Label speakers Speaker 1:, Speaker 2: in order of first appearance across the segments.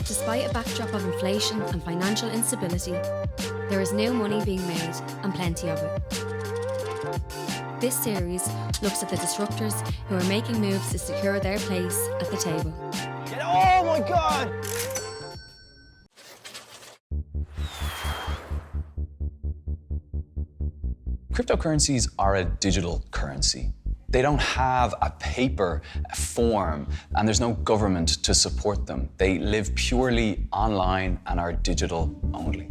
Speaker 1: Despite a backdrop of inflation and financial instability, there is new money being made and plenty of it. This series looks at the disruptors who are making moves to secure their place at the table.
Speaker 2: Oh my God!
Speaker 3: Cryptocurrencies are a digital currency. They don't have a paper form, and there's no government to support them. They live purely online and are digital only.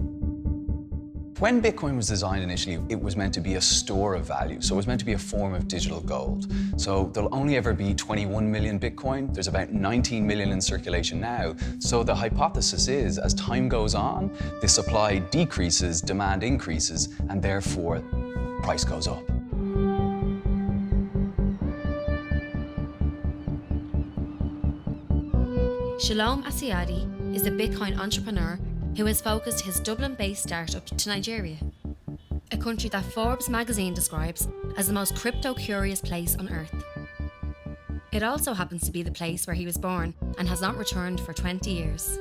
Speaker 3: When Bitcoin was designed initially, it was meant to be a store of value. So it was meant to be a form of digital gold. So there'll only ever be 21 million Bitcoin. There's about 19 million in circulation now. So the hypothesis is, as time goes on, the supply decreases, demand increases, and therefore price goes up.
Speaker 1: Shalom Osiadi is a Bitcoin entrepreneur who has focused his Dublin-based startup to Nigeria, a country that Forbes magazine describes as the most crypto-curious place on earth. It also happens to be the place where he was born and has not returned for 20 years.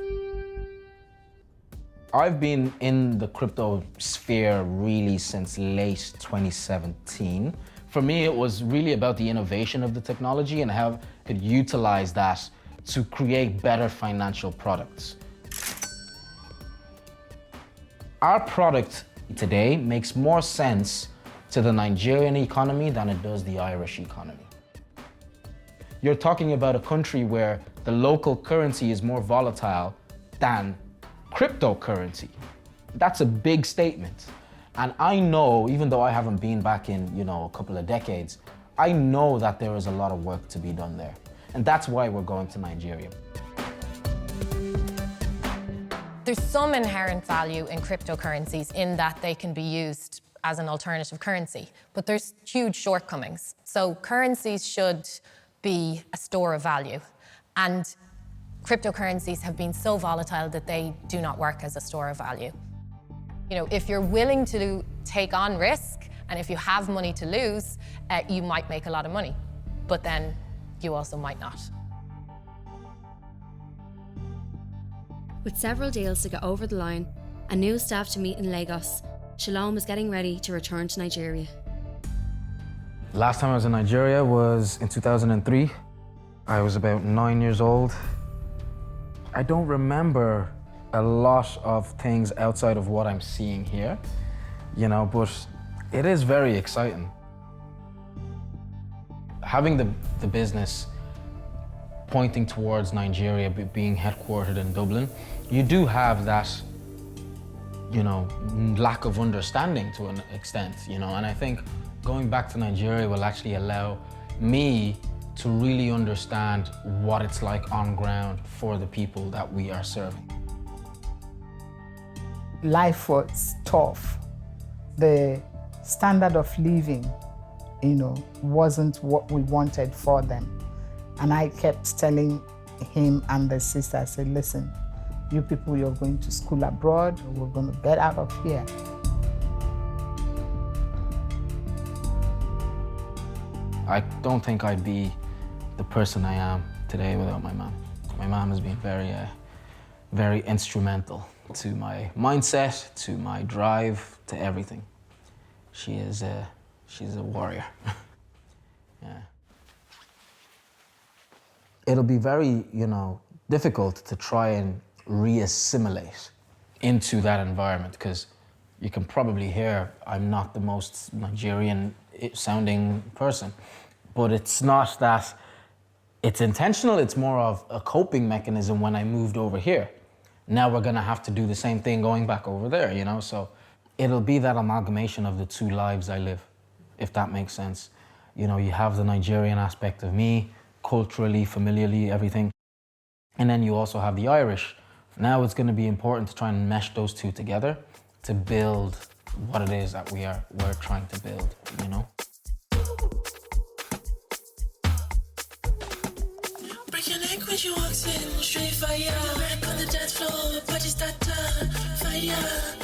Speaker 4: I've been in the crypto sphere really since late 2017. For me, it was really about the innovation of the technology and how it utilized that to create better financial products. Our product today makes more sense to the Nigerian economy than it does the Irish economy. You're talking about a country where the local currency is more volatile than cryptocurrency. That's a big statement. And I know, even though I haven't been back in, a couple of decades, I know that there is a lot of work to be done there. And that's why we're going to Nigeria.
Speaker 5: There's some inherent value in cryptocurrencies in that they can be used as an alternative currency, but there's huge shortcomings. So currencies should be a store of value, and cryptocurrencies have been so volatile that they do not work as a store of value. If you're willing to take on risk, and if you have money to lose, you might make a lot of money, but then you also might not.
Speaker 1: With several deals to get over the line and new staff to meet in Lagos, Shalom is getting ready to return to Nigeria.
Speaker 4: Last time I was in Nigeria was in 2003. I was about 9 years old. I don't remember a lot of things outside of what I'm seeing here, but it is very exciting. Having the business pointing towards Nigeria, being headquartered in Dublin, you do have that, lack of understanding to an extent, and I think going back to Nigeria will actually allow me to really understand what it's like on ground for the people that we are serving.
Speaker 6: Life was tough. The standard of living, wasn't what we wanted for them. And I kept telling him and the sister, I said, listen, you people, you're going to school abroad, we're going to get out of here.
Speaker 4: I don't think I'd be the person I am today without my mom. My mom has been very instrumental to my mindset, to my drive, to everything. She's a warrior. Yeah. It'll be very, difficult to try and re-assimilate into that environment, because you can probably hear I'm not the most Nigerian sounding person, but it's not that it's intentional, it's more of a coping mechanism when I moved over here. Now we're gonna have to do the same thing going back over there, so it'll be that amalgamation of the two lives I live, if that makes sense. You have the Nigerian aspect of me, culturally, familiarly, everything. And then you also have the Irish. Now it's going to be important to try and mesh those two together to build what it is that we're trying to build,
Speaker 7: Break your neck when she walks in, straight fire. On the dance floor, party starter, fire.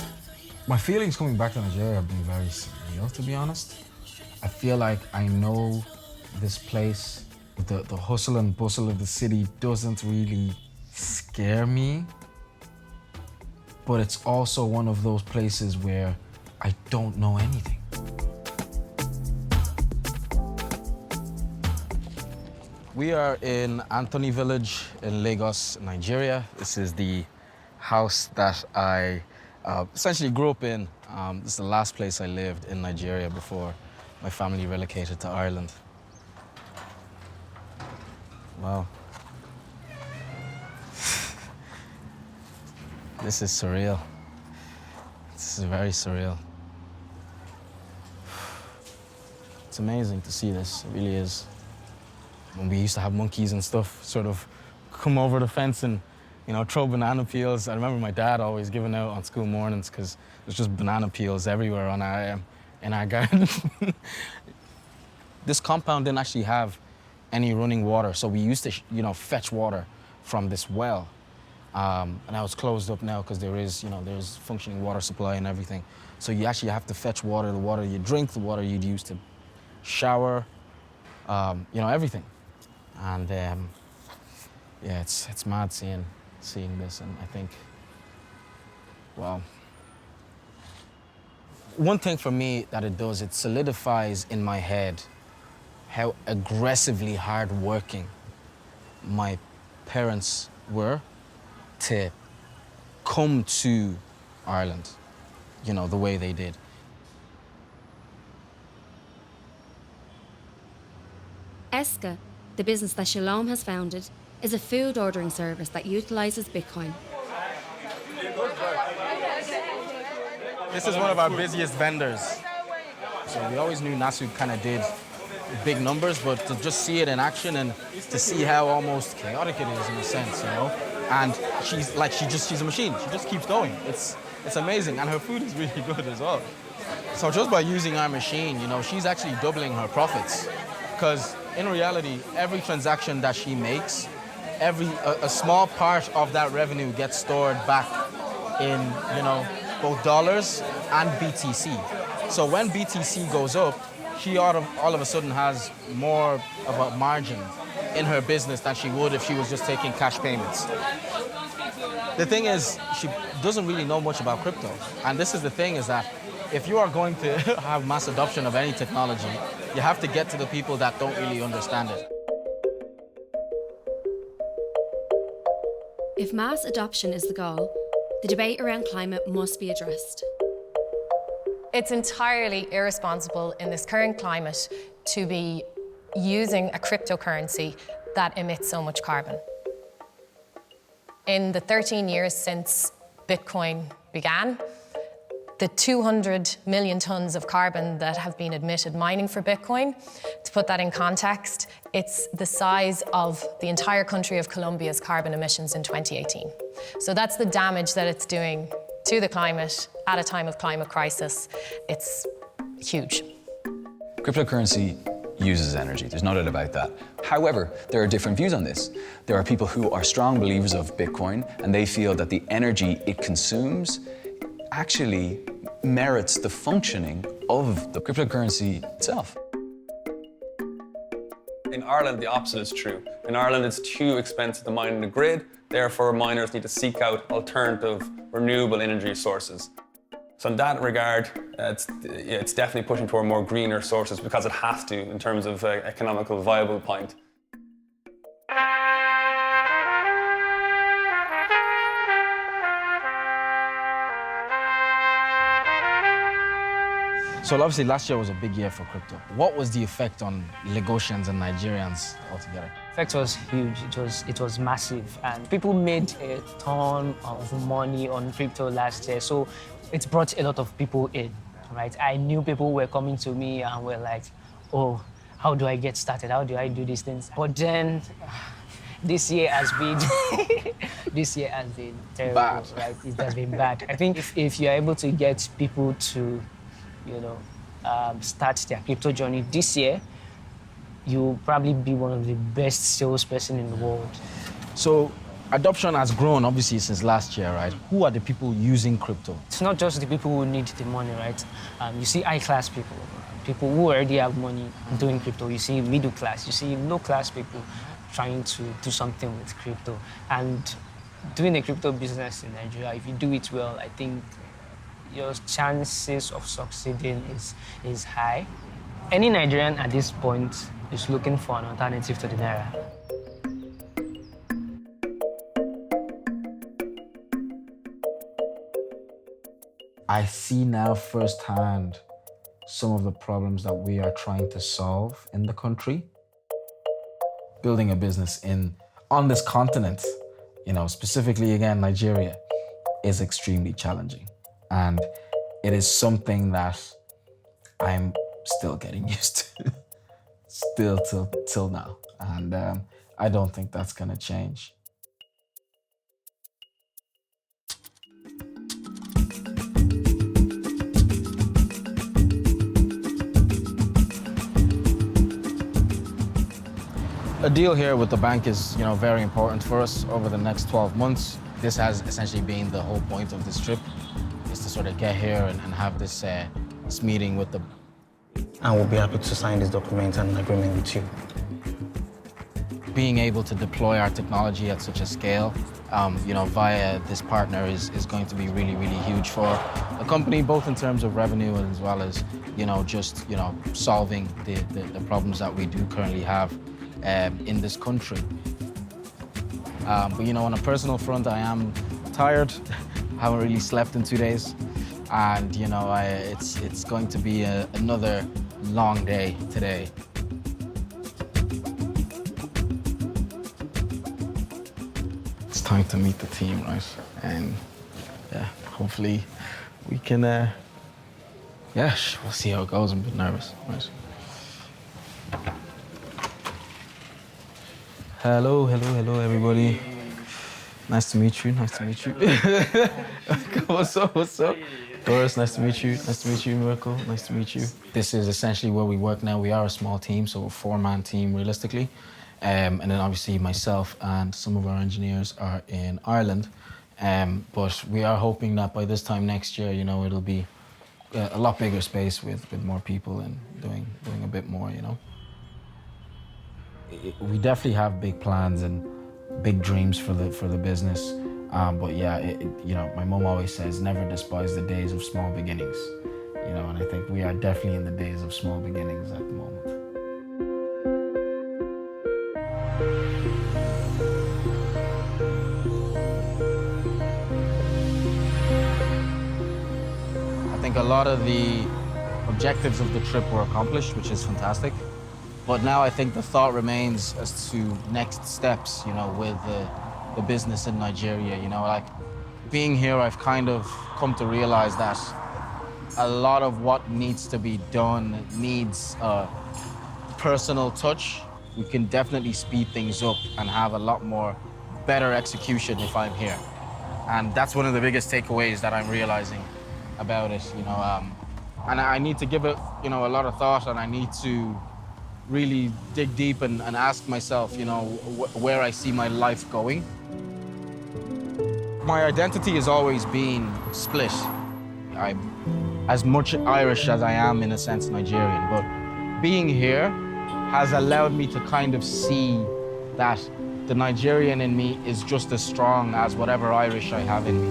Speaker 8: My feelings coming back to Nigeria have been very surreal, to be honest. I feel like I know this place. The hustle and bustle of the city doesn't really scare me. but it's also one of those places where I don't know anything. We are in Anthony Village in Lagos, Nigeria. This is the house that I essentially grew up in. This is the last place I lived in Nigeria before my family relocated to Ireland. Wow. This is surreal. This is very surreal. It's amazing to see this, it really is. When we used to have monkeys and stuff sort of come over the fence and, you know, throw banana peels. I remember my dad always giving out on school mornings because there's just banana peels everywhere on in our garden. This compound didn't actually have any running water, so we used to, you know, fetch water from this well. And now it's closed up now because there's functioning water supply and everything. So you actually have to fetch water, the water you drink, the water you'd use to shower, you know, everything. And yeah, it's mad seeing this, and I think, wow. One thing for me that it does, it solidifies in my head how aggressively hardworking my parents were to come to Ireland, you know, the way they did.
Speaker 1: Esca, the business that Shalom has founded, is a food ordering service that utilizes Bitcoin.
Speaker 8: This is one of our busiest vendors. So we always knew Nasu kind of did big numbers, but to just see it in action and to see how almost chaotic it is in a sense, you know? And she's a machine. She just keeps going. It's amazing, and her food is really good as well. So just by using our machine, you know, she's actually doubling her profits, because in reality, every transaction that she makes, a small part of that revenue gets stored back in, you know, both dollars and BTC. So when BTC goes up, she all of a sudden has more of a margin in her business than she would if she was just taking cash payments. The thing is, she doesn't really know much about crypto. And this is the thing, is that if you are going to have mass adoption of any technology, you have to get to the people that don't really understand it.
Speaker 1: If mass adoption is the goal, the debate around climate must be addressed.
Speaker 5: It's entirely irresponsible in this current climate to be using a cryptocurrency that emits so much carbon. In the 13 years since Bitcoin began, the 200 million tons of carbon that have been emitted mining for Bitcoin, to put that in context, it's the size of the entire country of Colombia's carbon emissions in 2018. So that's the damage that it's doing to the climate at a time of climate crisis. It's huge.
Speaker 3: Cryptocurrency uses energy, there's no doubt about that. However, there are different views on this. There are people who are strong believers of Bitcoin, and they feel that the energy it consumes actually merits the functioning of the cryptocurrency itself.
Speaker 9: In Ireland, the opposite is true. In Ireland, it's too expensive to mine in the grid, therefore miners need to seek out alternative renewable energy sources. So in that regard, it's definitely pushing toward more greener sources because it has to in terms of economical viable point.
Speaker 8: So obviously last year was a big year for crypto. What was the effect on Lagosians and Nigerians altogether?
Speaker 10: The effect was huge. It was massive, and people made a ton of money on crypto last year. So it brought a lot of people in, right? I knew people were coming to me and were like, "Oh, how do I get started? How do I do these things?" But then this year has been terrible,
Speaker 8: bad.
Speaker 10: Right? It has been bad. I think if you're able to get people to, start their crypto journey this year, you'll probably be one of the best salesperson in the world.
Speaker 8: So adoption has grown obviously since last year, right? Who are the people using crypto?
Speaker 10: It's not just the people who need the money, right? You see high-class people who already have money doing crypto. You see middle class, you see low-class people trying to do something with crypto. And doing a crypto business in Nigeria, if you do it well, I think your chances of succeeding is high. Any Nigerian at this point is looking for an alternative to the Naira.
Speaker 4: I see now firsthand some of the problems that we are trying to solve in the country. Building a business on this continent, specifically again, Nigeria, is extremely challenging. And it is something that I'm still getting used to, still till now. And I don't think that's gonna change. A deal here with the bank is, very important for us over the next 12 months. This has essentially been the whole point of this trip, is to sort of get here and have this meeting with them.
Speaker 11: And we'll be happy to sign this document and an agreement with you.
Speaker 4: Being able to deploy our technology at such a scale, via this partner is going to be really, really huge for the company, both in terms of revenue as well as, solving the problems that we do currently have in this country. But on a personal front, I am tired. I haven't really slept in 2 days. And, it's going to be another long day today. It's time to meet the team, right? And hopefully we can, we'll see how it goes. I'm a bit nervous, right? Hello, everybody. Nice to meet you. What's up? Doris, nice to meet you. Miracle, nice to meet you. This is essentially where we work now. We are a small team, so a 4-man team realistically. And then obviously myself and some of our engineers are in Ireland. But we are hoping that by this time next year, it'll be a lot bigger space with more people and doing a bit more, We definitely have big plans and big dreams for the business. But my mom always says, never despise the days of small beginnings. And I think we are definitely in the days of small beginnings at the moment. I think a lot of the objectives of the trip were accomplished, which is fantastic. But now I think the thought remains as to next steps, with the business in Nigeria. Like being here, I've kind of come to realize that a lot of what needs to be done needs a personal touch. We can definitely speed things up and have a lot more better execution if I'm here. And that's one of the biggest takeaways that I'm realizing about it, And I need to give it, a lot of thought, and I need to really dig deep and ask myself, where I see my life going. My identity has always been split. I'm as much Irish as I am, in a sense, Nigerian. But being here has allowed me to kind of see that the Nigerian in me is just as strong as whatever Irish I have in me.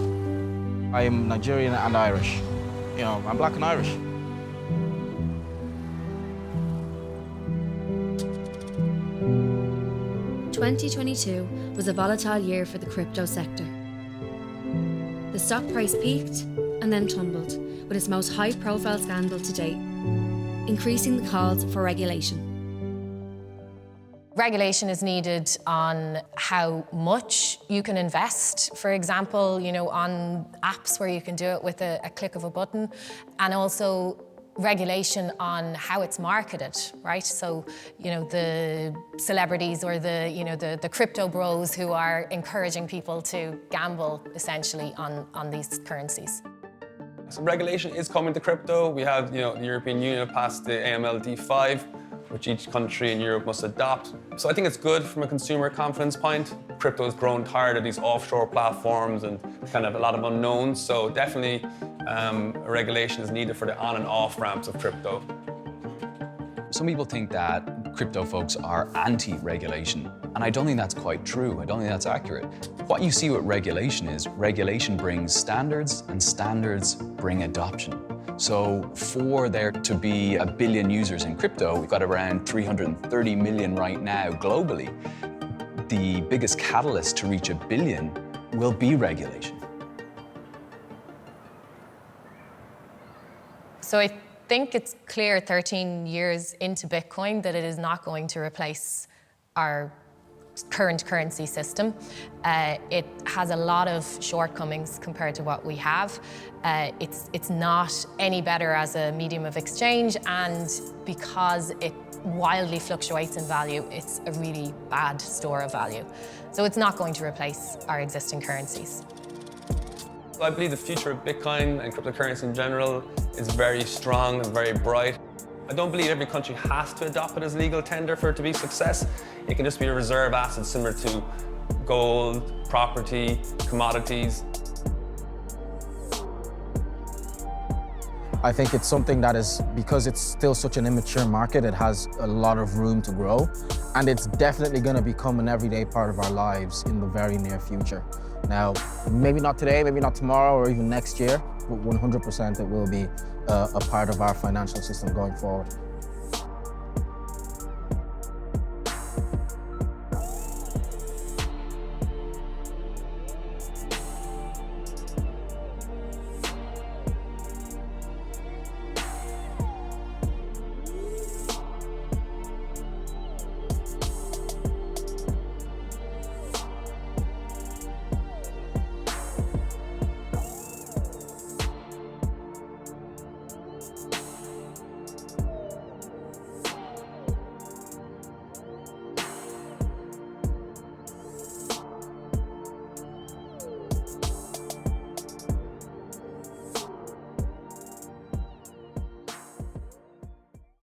Speaker 4: I am Nigerian and Irish. I'm Black and Irish.
Speaker 1: "2022 was a volatile year for the crypto sector. The stock price peaked and then tumbled, with its most high-profile scandal to date, increasing the calls for regulation.
Speaker 5: Regulation is needed on how much you can invest, for example, on apps where you can do it with a click of a button, and also regulation on how it's marketed, right? So, the celebrities or the crypto bros who are encouraging people to gamble essentially on these currencies.
Speaker 9: So regulation is coming to crypto. We have, the European Union passed the AML-D5, which each country in Europe must adopt. So I think it's good from a consumer confidence point. Crypto has grown tired of these offshore platforms and kind of a lot of unknowns. So definitely a regulation is needed for the on and off ramps of crypto.
Speaker 3: Some people think that crypto folks are anti-regulation, and I don't think that's quite true. I don't think that's accurate. What you see with regulation brings standards, and standards bring adoption. So for there to be 1 billion users in crypto, we've got around 330 million right now globally. The biggest catalyst to reach 1 billion will be regulation.
Speaker 5: So I think it's clear 13 years into Bitcoin that it is not going to replace our current currency system. It has a lot of shortcomings compared to what we have. It's not any better as a medium of exchange, and because it wildly fluctuates in value, it's a really bad store of value. So it's not going to replace our existing currencies.
Speaker 9: I believe the future of Bitcoin and cryptocurrency in general is very strong and very bright. I don't believe every country has to adopt it as legal tender for it to be a success. It can just be a reserve asset similar to gold, property, commodities.
Speaker 4: I think it's something that is, because it's still such an immature market, it has a lot of room to grow. And it's definitely going to become an everyday part of our lives in the very near future. Now, maybe not today, maybe not tomorrow, or even next year, but 100% it will be a part of our financial system going forward.